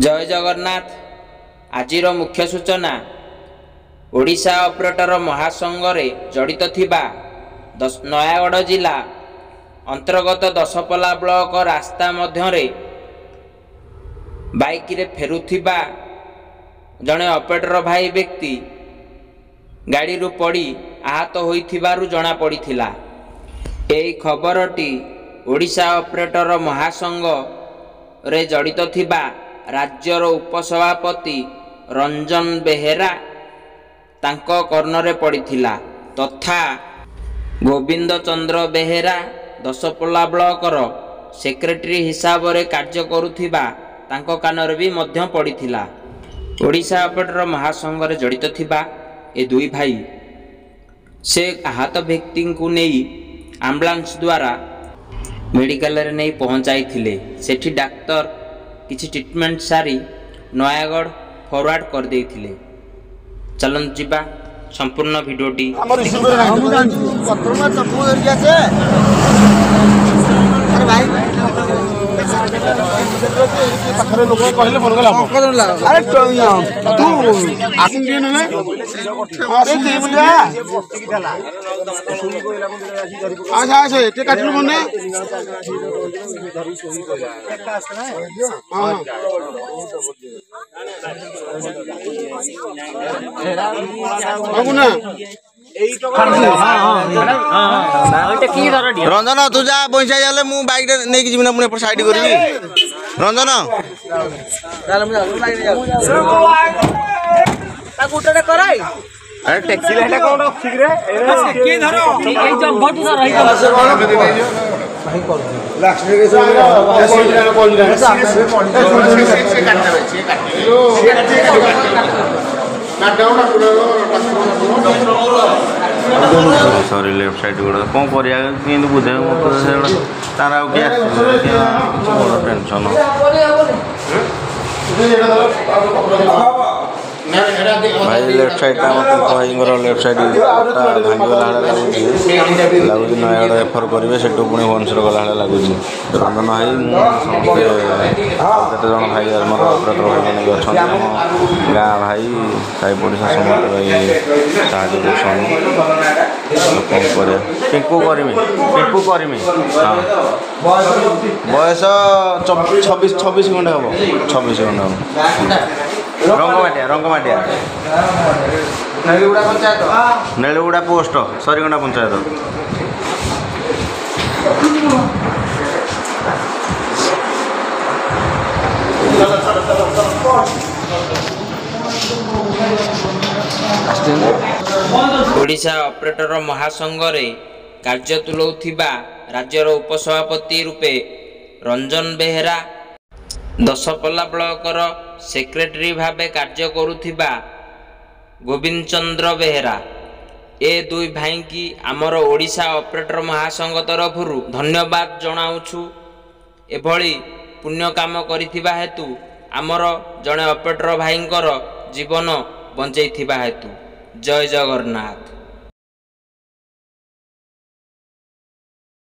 जय जगन्नाथ। आजिर मुख्य सूचना ओडिशा ऑपरेटर महासंघ रे जड़ित थिबा नयागढ़ जिला अंतर्गत दशपल्ला ब्लॉक रास्ता मध्यरे बाइक रे फेरुथिबा जड़े ऑपरेटर भाई व्यक्ति गाड़ी रु पड़ी आहत होइथिबारु जना पड़िथिला। एही खबरटी ओडिशा ऑपरेटर महासंघ रे जड़ित थिबा राज्यर उपसभापति रंजन बेहेरा तांको कर्णरे पड़िथिला तथा गोविंद चंद्र बेहेरा दशपल्ला ब्लॉकर सेक्रेटरी हिसाब रे कार्य करुथिबा तांको कानरे भी मध्य पड़िथिला। ओडिशा ऑपरेटर महासंघ रे जड़ित थिबा ए दुई भाई से आहत व्यक्ति को नहीं एम्बुलेंस द्वारा मेडिकल रे नहीं पहुंचाई थिले। सेठी डाक्टर किछि ट्रीटमेंट सारी नयागढ़ फॉरवर्ड कर देइथिले। चलन जिबा संपूर्ण वीडियोटी रंजन तू जा पैसा जाले मु बाइक नहीं कि ना पुणे साइड करबी रंजन अरे टैक्सी लेटा कोन ठीक रे के धरो ठीक है जंभट धर रही भाई कर लास्ट रे से सॉरी लेफ्ट साइड गुड़ा कौन करिया किंतु बुझे तार आउ के बड़ टेंशन भाई लेफ्ट साइड भाई लेफ्ट साइड भांगला लगुच नयागढ़ रेफर करेंगे से पुणी भुवनेश्वर गला लगुच रंजन भाई केते जन भाई आम ऑपरेटर भाई मैंने भी अच्छा गाँ भाई साई पड़ोसा समस्त साहय कर पिंकू करमी हाँ बयस 26 घंटे हम 26 घंटे हम रंगमाटिया नेलुगुड़ा पोस्ट सरीगंडा पंचायत ओडिशा ऑपरेटर महासंघ रे कार्य तुलौथिबा राज्यर उपसभापति रूपे रंजन बेहेरा दशपल्ला ब्लॉकर सेक्रेटरी भावे कार्य करुथिबा गोविंद चंद्र बेहेरा ए दुई भाई की आमर ओडिशा ऑपरेटर महासंघ तरफरु धन्यवाद जनाउछु। एभली पुण्य काम करिथिबा हेतु आमर जड़े ऑपरेटर भाईंकर जीवन बंचैथिबा हेतु। जय जगन्नाथ।